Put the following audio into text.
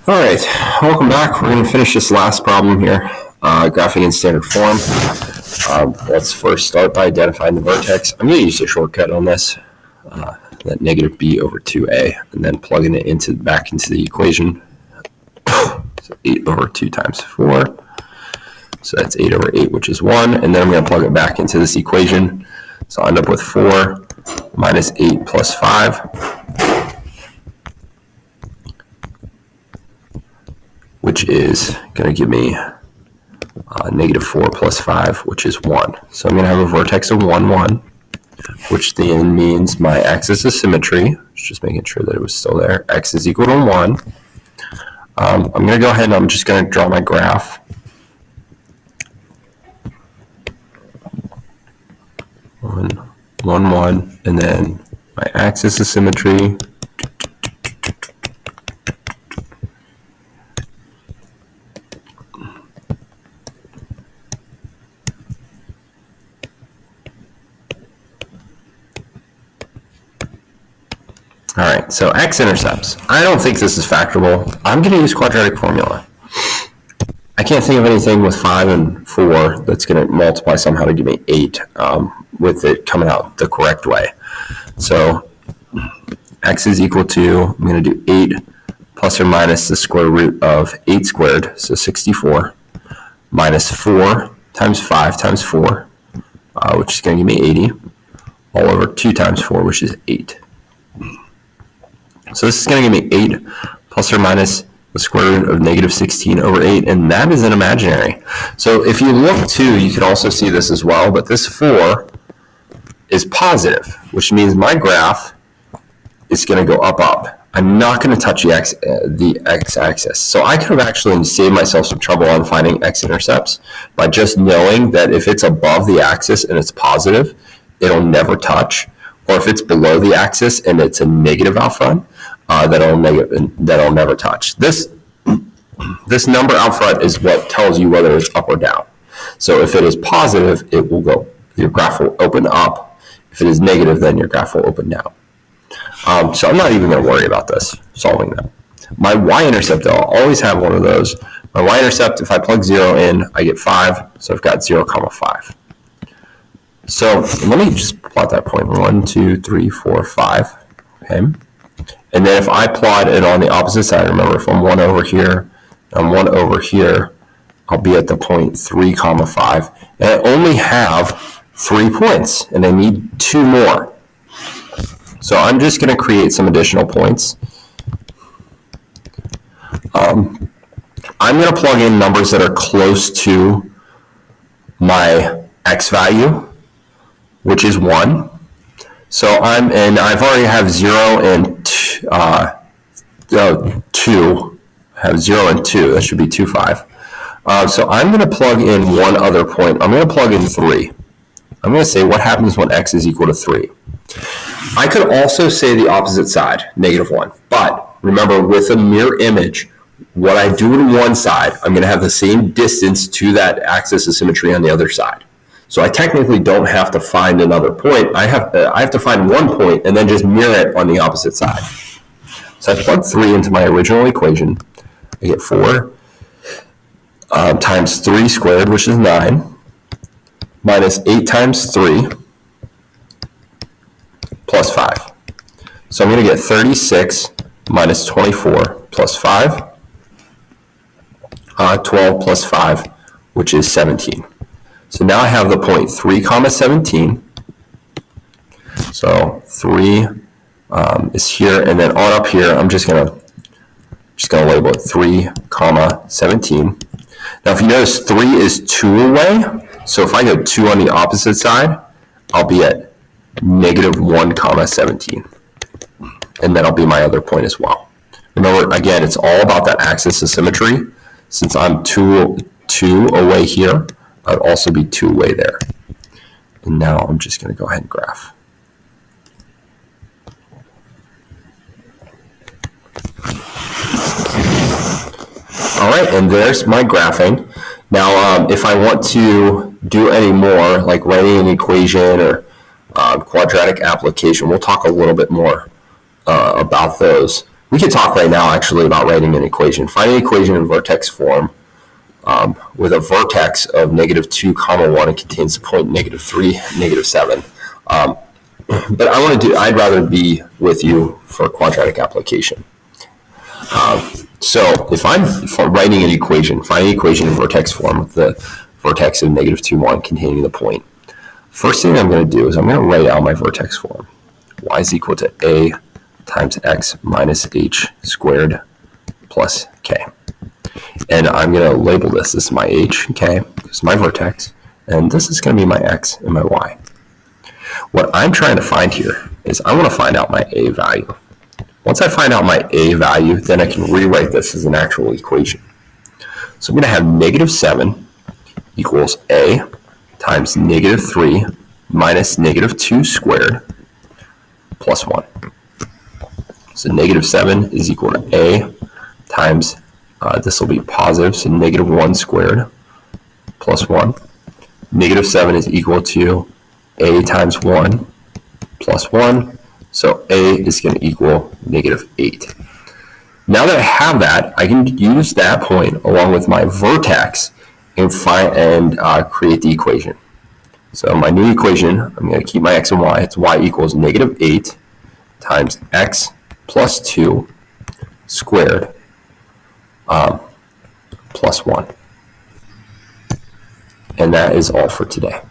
All right, welcome back. We're going to finish this last problem here, graphing in standard form. Let's first start by identifying the vertex. I'm going to use a shortcut on this, that negative b over 2a, and then plugging it back into the equation. So 8 over 2 times 4. So that's 8 over 8, which is 1. And then I'm going to plug it back into this equation. So I'll end up with 4 minus 8 plus 5. Which is going to give me negative 4 plus 5, which is 1. So I'm going to have a vertex of 1, 1, which then means my axis of symmetry, just making sure that it was still there, x is equal to 1. I'm going to go ahead and I'm just going to draw my graph. 1, 1, 1, and then my axis of symmetry. All right, so x-intercepts. I don't think this is factorable. I'm going to use quadratic formula. I can't think of anything with 5 and 4 that's going to multiply somehow to give me 8 with it coming out the correct way. So x is equal to, I'm going to do 8 plus or minus the square root of 8 squared, so 64, minus 4 times 5 times 4, which is going to give me 80, all over 2 times 4, which is 8. So this is going to give me 8 plus or minus the square root of negative 16 over 8, and that is an imaginary. So if you look too, you can also see this as well, but this 4 is positive, which means my graph is going to go up, up. I'm not going to touch the x-axis. So I could have actually saved myself some trouble on finding x-intercepts by just knowing that if it's above the axis and it's positive, it'll never touch. Or if it's below the axis and it's a negative out front, that'll never touch. This number out front is what tells you whether it's up or down. So if it is positive, it will go, your graph will open up. If it is negative, then your graph will open down. So I'm not even going to worry about this, solving that. My y-intercept, though, I'll always have one of those. My y-intercept, if I plug 0 in, I get 5. So I've got 0, 5. So let me just plot that point. 1, 2, 3, 4, 5. Okay. And then if I plot it on the opposite side, remember if I'm 1 over here, I'm 1 over here, I'll be at the point 3, 5. And I only have 3 points, and I need 2 more. So I'm just going to create some additional points. I'm going to plug in numbers that are close to my x value, which is 1. So I've already have 0 and 2. I have 0 and 2. That should be 2, 5. So I'm going to plug in one other point. I'm going to plug in 3. I'm going to say what happens when x is equal to 3. I could also say the opposite side, negative 1. But remember, with a mirror image, what I do on one side, I'm going to have the same distance to that axis of symmetry on the other side. So I technically don't have to find another point. I have to find one point and then just mirror it on the opposite side. So I plug 3 into my original equation. I get 4 times 3 squared, which is 9, minus 8 times 3, plus 5. So I'm going to get 36 minus 24 plus 5, 12 plus 5, which is 17. So now I have the point 3, 17. So 3 is here, and then on up here, I'm just gonna label it 3, 17. Now, if you notice, 3 is 2 away. So if I go 2 on the opposite side, I'll be at negative 1, 17, and that'll be my other point as well. Remember, again, it's all about that axis of symmetry. Since I'm 2 away here, I'd also be 2 away there. And now I'm just going to go ahead and graph. All right, and there's my graphing. Now, if I want to do any more, like writing an equation or quadratic application, we'll talk a little bit more about those. We could talk right now actually about writing an equation. Find an equation in vertex form with a vertex of -2, 1. It contains the point -3, -7. But I'd rather be with you for quadratic application. So if I'm writing an equation, find an equation in vertex form with the vertex of -2, 1 containing the point. First thing I'm going to do is I'm going to write out my vertex form. Y is equal to a times x minus h squared plus k. And I'm going to label this. This is my h, k. This is my vertex. And this is going to be my x and my y. What I'm trying to find here is I want to find out my a value. Once I find out my a value, then I can rewrite this as an actual equation. So I'm going to have -7 equals a times -3 minus -2 squared plus 1. So -7 is equal to a times, this will be positive, so -1 squared plus 1. -7 is equal to a times 1 plus 1. So a is going to equal -8. Now that I have that, I can use that point along with my vertex and create the equation. So my new equation, I'm going to keep my x and y. It's y equals -8 times x plus 2 squared plus 1. And that is all for today.